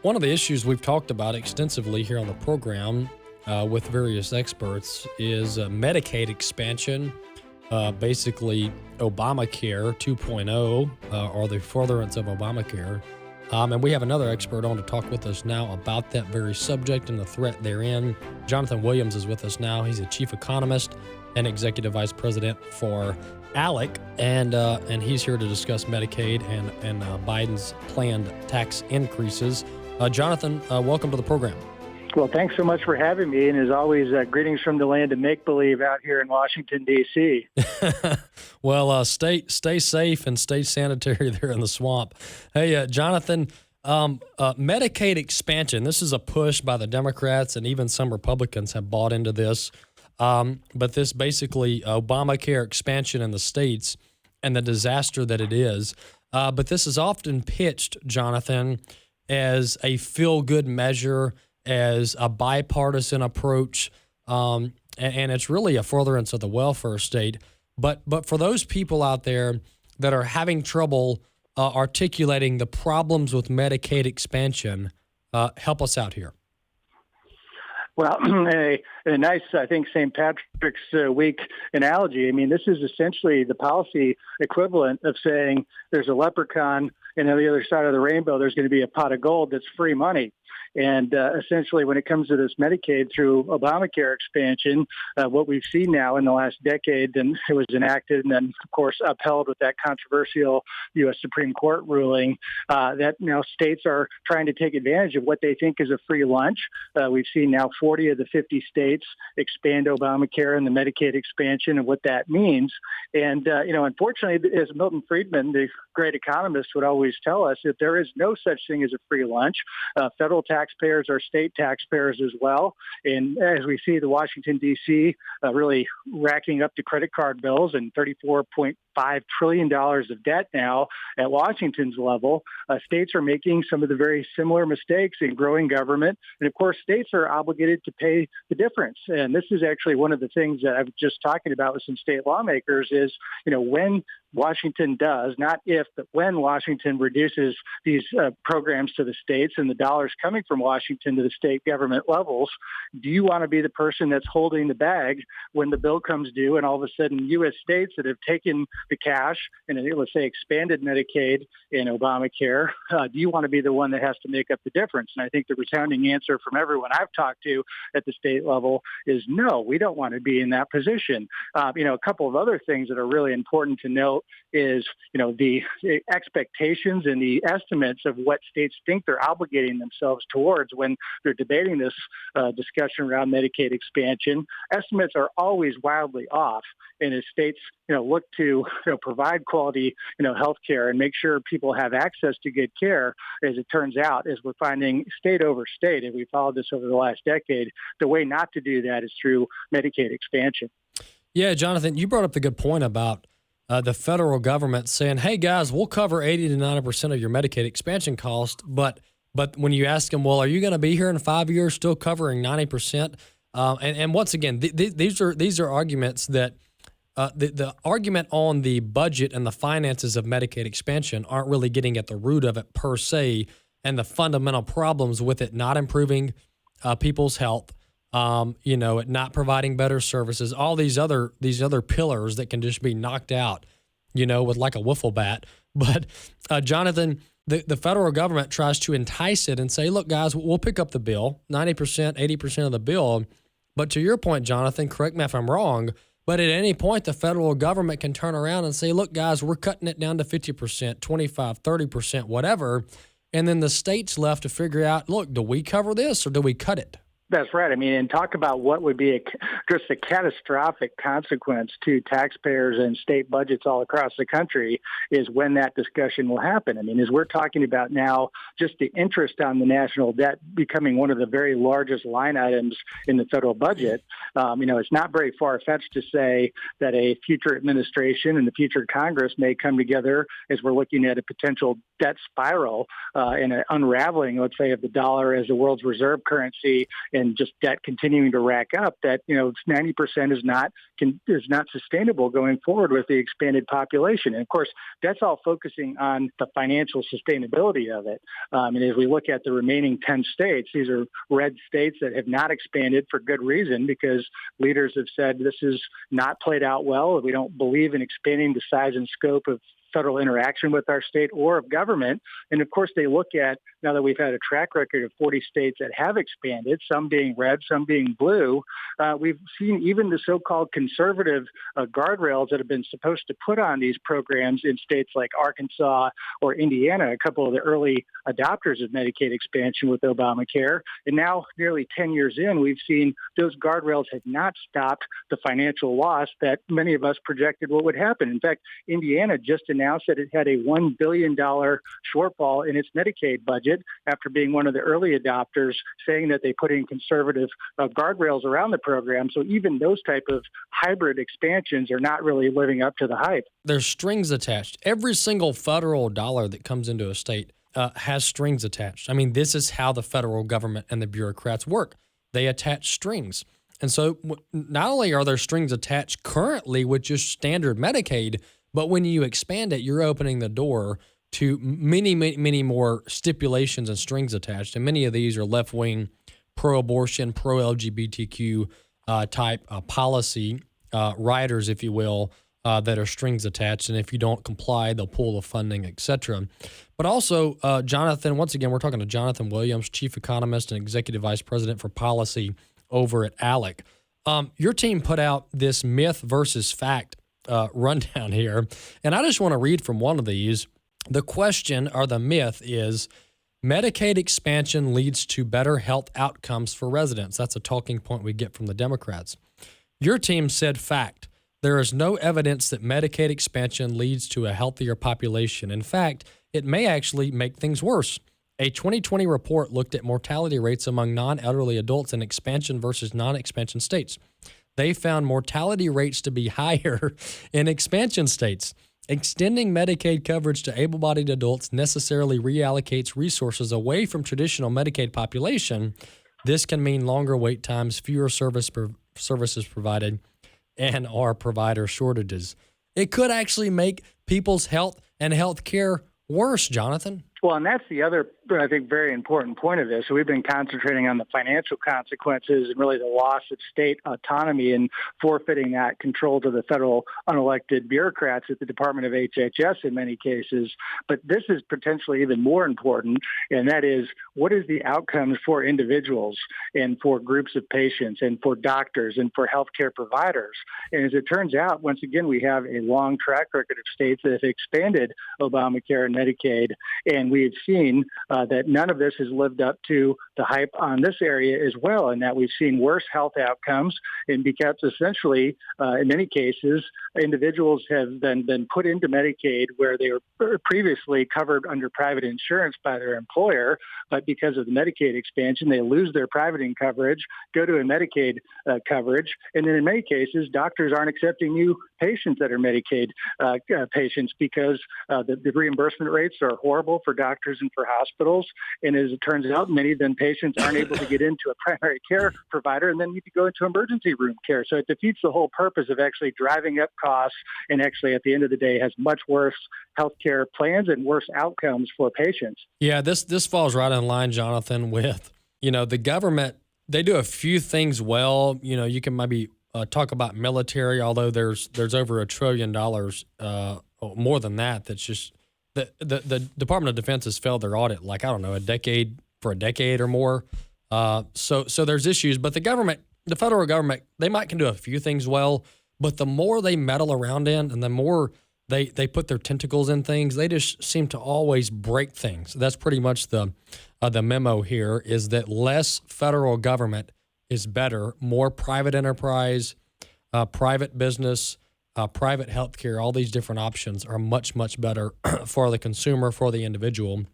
One of the issues we've talked about extensively here on the program with various experts is Medicaid expansion, basically Obamacare 2.0, or the furtherance of Obamacare. And we have another expert on to talk with us now about that very subject and the threat therein. Jonathan Williams is with us now. He's a chief economist and executive vice president for ALEC, and he's here to discuss Medicaid and Biden's planned tax increases. Jonathan, welcome to the program. Well, thanks so much for having me. And as always, greetings from the land of make-believe out here in Washington, D.C. Well, stay safe and stay sanitary there in the swamp. Hey, Jonathan, Medicaid expansion, this is a push by the Democrats, and even some Republicans have bought into this. But this basically Obamacare expansion in the states and the disaster that it is. But this is often pitched, Jonathan, as a feel-good measure, as a bipartisan approach, and it's really a furtherance of the welfare state. But for those people out there that are having trouble articulating the problems with Medicaid expansion, help us out here. Well, a nice, I think, St. Patrick's Week analogy. I mean, this is essentially the policy equivalent of saying there's a leprechaun, and on the other side of the rainbow, there's going to be a pot of gold that's free money. And essentially, when it comes to this Medicaid through Obamacare expansion, what we've seen now in the last decade, and it was enacted and then, of course, upheld with that controversial U.S. Supreme Court ruling, that now states are trying to take advantage of what they think is a free lunch. We've seen now 40 of the 50 states expand Obamacare and the Medicaid expansion and what that means. And, unfortunately, as Milton Friedman, the great economist, would always tell us, that there is no such thing as a free lunch. Federal taxpayers are state taxpayers as well. And as we see the Washington, D.C. Really racking up the credit card bills and $34.5 trillion of debt now at Washington's level, states are making some of the very similar mistakes in growing government. And of course, states are obligated to pay the difference. And this is actually one of the things that I was just talking about with some state lawmakers is, when Washington does, not if, but when Washington reduces these programs to the states and the dollars coming from Washington to the state government levels, do you want to be the person that's holding the bag when the bill comes due and all of a sudden U.S. states that have taken the cash and, let's say, expanded Medicaid and Obamacare, do you want to be the one that has to make up the difference? And I think the resounding answer from everyone I've talked to at the state level is no, we don't want to be in that position. A couple of other things that are really important to note is, the expectations and the estimates of what states think they're obligating themselves towards when they're debating this discussion around Medicaid expansion. Estimates are always wildly off. And as states, look to provide quality, health care and make sure people have access to good care, as it turns out, as we're finding state over state, and we followed this over the last decade, the way not to do that is through Medicaid expansion. Yeah, Jonathan, you brought up the good point about the federal government saying, hey, guys, we'll cover 80 to 90% of your Medicaid expansion cost. But when you ask them, well, are you going to be here in 5 years still covering 90%? And once again, these are arguments that the argument on the budget and the finances of Medicaid expansion aren't really getting at the root of it per se, and the fundamental problems with it not improving people's health, it not providing better services, all these other pillars that can just be knocked out, with like a wiffle bat. But Jonathan, the federal government tries to entice it and say, look, guys, we'll pick up the bill, 90%, 80% of the bill. But to your point, Jonathan, correct me if I'm wrong, but at any point, the federal government can turn around and say, look, guys, we're cutting it down to 50%, 25, 30%, whatever. And then the state's left to figure out, look, do we cover this or do we cut it? That's right. I mean, and talk about what would be just a catastrophic consequence to taxpayers and state budgets all across the country is when that discussion will happen. I mean, as we're talking about now, just the interest on the national debt becoming one of the very largest line items in the federal budget, it's not very far-fetched to say that a future administration and the future Congress may come together as we're looking at a potential debt spiral and an unraveling, let's say, of the dollar as the world's reserve currency and just debt continuing to rack up, that 90% is not sustainable going forward with the expanded population. And of course, that's all focusing on the financial sustainability of it. And as we look at the remaining 10 states, these are red states that have not expanded for good reason, because leaders have said this is not played out well. We don't believe in expanding the size and scope of federal interaction with our state or of government. And of course, they look at, now that we've had a track record of 40 states that have expanded, some being red, some being blue, we've seen even the so-called conservative guardrails that have been supposed to put on these programs in states like Arkansas or Indiana, a couple of the early adopters of Medicaid expansion with Obamacare. And now, nearly 10 years in, we've seen those guardrails have not stopped the financial loss that many of us projected what would happen. In fact, Indiana just announced that it had a $1 billion shortfall in its Medicaid budget after being one of the early adopters, saying that they put in conservative guardrails around the program. So even those type of hybrid expansions are not really living up to the hype. There's strings attached. Every single federal dollar that comes into a state has strings attached. I mean, this is how the federal government and the bureaucrats work. They attach strings. And so not only are there strings attached currently with just standard Medicaid, but when you expand it, you're opening the door to many, many, many more stipulations and strings attached. And many of these are left-wing, pro-abortion, pro-LGBTQ type policy riders, if you will, that are strings attached. And if you don't comply, they'll pull the funding, et cetera. But also, Jonathan, once again, we're talking to Jonathan Williams, Chief Economist and Executive Vice President for Policy over at ALEC. Your team put out this myth versus fact rundown here. And I just want to read from one of these. The question, or the myth, is Medicaid expansion leads to better health outcomes for residents. That's a talking point we get from the Democrats. Your team said fact. There is no evidence that Medicaid expansion leads to a healthier population. In fact, it may actually make things worse. A 2020 report looked at mortality rates among non-elderly adults in expansion versus non-expansion states. They found mortality rates to be higher in expansion states. Extending Medicaid coverage to able-bodied adults necessarily reallocates resources away from traditional Medicaid population. This can mean longer wait times, fewer services provided, and or provider shortages. It could actually make people's health and health care worse, Jonathan. Well, and that's the other, I think, very important point of this. So we've been concentrating on the financial consequences and really the loss of state autonomy and forfeiting that control to the federal unelected bureaucrats at the Department of HHS in many cases. But this is potentially even more important, and that is, what is the outcomes for individuals and for groups of patients and for doctors and for healthcare providers? And as it turns out, once again, we have a long track record of states that have expanded Obamacare and Medicaid, and we've seen that none of this has lived up to the hype on this area as well, and that we've seen worse health outcomes, and because essentially, in many cases, individuals have been put into Medicaid where they were previously covered under private insurance by their employer, but because of the Medicaid expansion, they lose their private coverage, go to a Medicaid coverage, and then in many cases, doctors aren't accepting new patients that are Medicaid patients because the reimbursement rates are horrible for doctors and for hospitals. And as it turns out, many of them patients aren't able to get into a primary care provider and then need to go into emergency room care. So it defeats the whole purpose of actually driving up costs, and actually at the end of the day has much worse healthcare plans and worse outcomes for patients. Yeah, this falls right in line, Jonathan, with, the government. They do a few things well. You can maybe talk about military, although there's over $1 trillion, more than that. That's just the Department of Defense has failed their audit, a decade or more. So there's issues, but the federal government, they can do a few things well, but the more they meddle around in and the more they put their tentacles in things, they just seem to always break things. That's pretty much the memo here, is that less federal government is better. More private enterprise, private business, private healthcare, all these different options are much, much better for the consumer, for the individual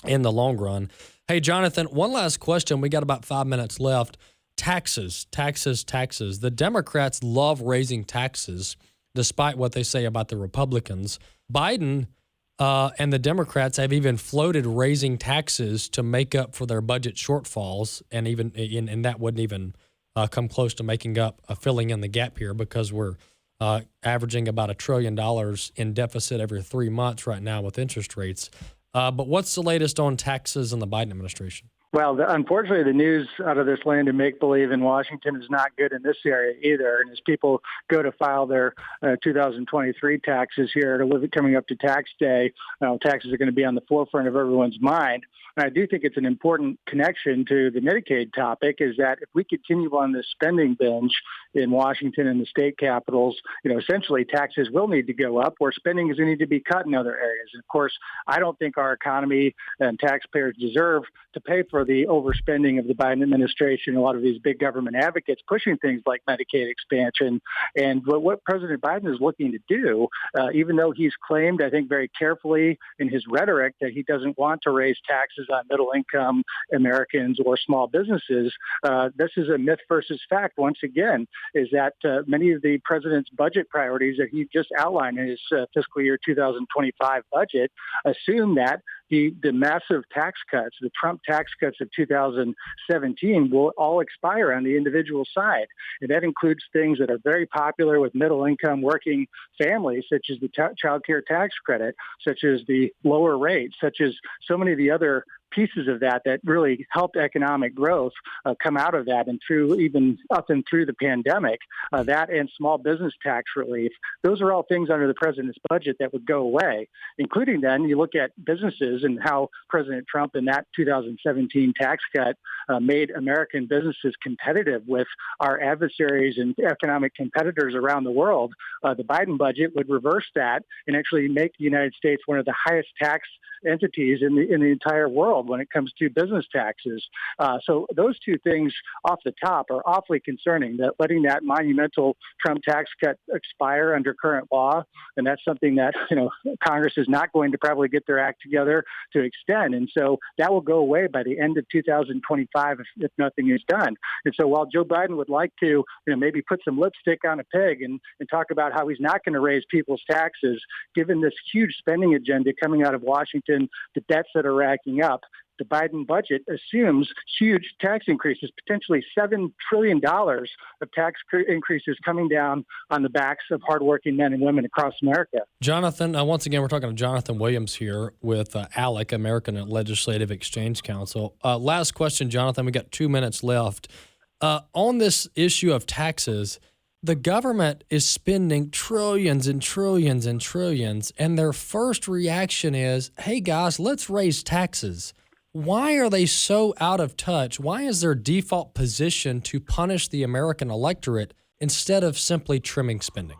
in the long run. Hey, Jonathan, one last question. We got about 5 minutes left. Taxes. The Democrats love raising taxes, despite what they say about the Republicans. Biden And the Democrats have even floated raising taxes to make up for their budget shortfalls, and that wouldn't even come close to making up, filling in the gap here, because we're averaging about $1 trillion in deficit every 3 months right now with interest rates. But what's the latest on taxes in the Biden administration? Well, unfortunately, the news out of this land of make-believe in Washington is not good in this area either. And as people go to file their 2023 taxes here, coming up to tax day, taxes are going to be on the forefront of everyone's mind. And I do think it's an important connection to the Medicaid topic, is that if we continue on this spending binge in Washington and the state capitals, essentially taxes will need to go up, or spending is going to need to be cut in other areas. And of course, I don't think our economy and taxpayers deserve to pay for the overspending of the Biden administration. A lot of these big government advocates pushing things like Medicaid expansion. And what President Biden is looking to do, even though he's claimed, I think very carefully in his rhetoric, that he doesn't want to raise taxes on middle-income Americans or small businesses, this is a myth versus fact once again, is that many of the president's budget priorities that he just outlined in his fiscal year 2025 budget assume that the massive tax cuts, the Trump tax cuts of 2017, will all expire on the individual side. And that includes things that are very popular with middle-income working families, such as the child care tax credit, such as the lower rates, such as so many of the other pieces of that really helped economic growth come out of that, and even up and through the pandemic, that and small business tax relief. Those are all things under the president's budget that would go away, including then you look at businesses and how President Trump in that 2017 tax cut made American businesses competitive with our adversaries and economic competitors around the world. The Biden budget would reverse that and actually make the United States one of the highest tax entities in the entire world when it comes to business taxes. So those two things off the top are awfully concerning, that letting that monumental Trump tax cut expire under current law. And that's something that, Congress is not going to probably get their act together to extend. And so that will go away by the end of 2025 if nothing is done. And so while Joe Biden would like to, maybe put some lipstick on a pig and talk about how he's not going to raise people's taxes, given this huge spending agenda coming out of Washington, the debts that are racking up, the Biden budget assumes huge tax increases, potentially $7 trillion of tax increases coming down on the backs of hardworking men and women across America. Jonathan, once again, we're talking to Jonathan Williams here with ALEC, American Legislative Exchange Council. Last question, Jonathan. We got 2 minutes left. On this issue of taxes, the government is spending trillions and trillions and trillions, and their first reaction is, hey, guys, let's raise taxes. Why are they so out of touch? Why is their default position to punish the American electorate instead of simply trimming spending?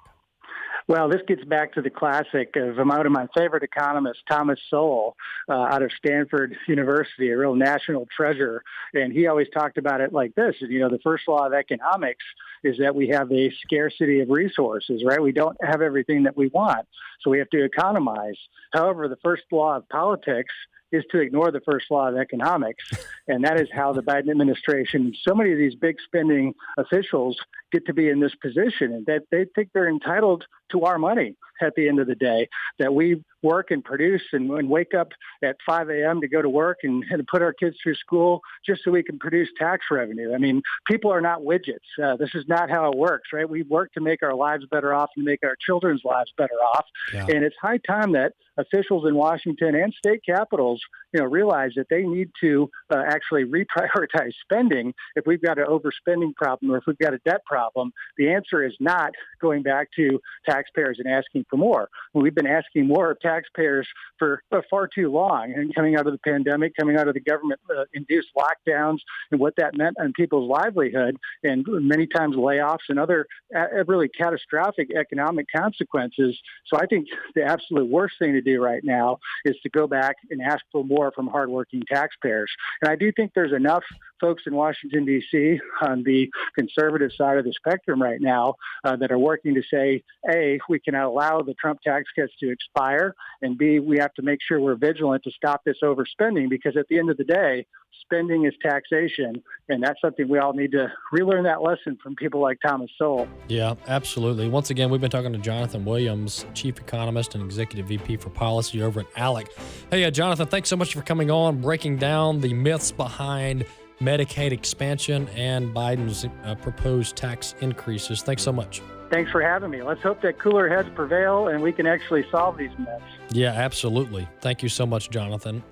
Well, this gets back to the classic of one of my favorite economists, Thomas Sowell, out of Stanford University, a real national treasure. And he always talked about it like this. The first law of economics is that we have a scarcity of resources, right? We don't have everything that we want, so we have to economize. However, the first law of politics is to ignore the first law of economics. And that is how the Biden administration, so many of these big spending officials get to be in this position, and that they think they're entitled to our money at the end of the day, that we work and produce and wake up at 5 a.m. to go to work and put our kids through school just so we can produce tax revenue. I mean, people are not widgets. This is not how it works, right? We work to make our lives better off and make our children's lives better off. Yeah. And it's high time that officials in Washington and state capitals, realize that they need to actually reprioritize spending. If we've got an overspending problem or if we've got a debt problem, the answer is not going back to taxpayers and asking for more. We've been asking more of taxpayers for far too long, and coming out of the pandemic, coming out of the government-induced lockdowns and what that meant on people's livelihood, and many times layoffs and other really catastrophic economic consequences. So I think the absolute worst thing to do right now is to go back and ask for more from hardworking taxpayers. And I do think there's enough folks in Washington, D.C. on the conservative side of the spectrum right now that are working to say, A, we cannot allow the Trump tax cuts to expire, and B, we have to make sure we're vigilant to stop this overspending, because at the end of the day, spending is taxation, and that's something we all need to relearn that lesson from people like Thomas Sowell. Yeah, absolutely. Once again, we've been talking to Jonathan Williams, Chief Economist and Executive VP for Policy over at ALEC. Hey, Jonathan, thanks so much for coming on, breaking down the myths behind Medicaid expansion and Biden's proposed tax increases. Thanks so much. Thanks for having me. Let's hope that cooler heads prevail and we can actually solve these myths. Yeah, absolutely. Thank you so much, Jonathan.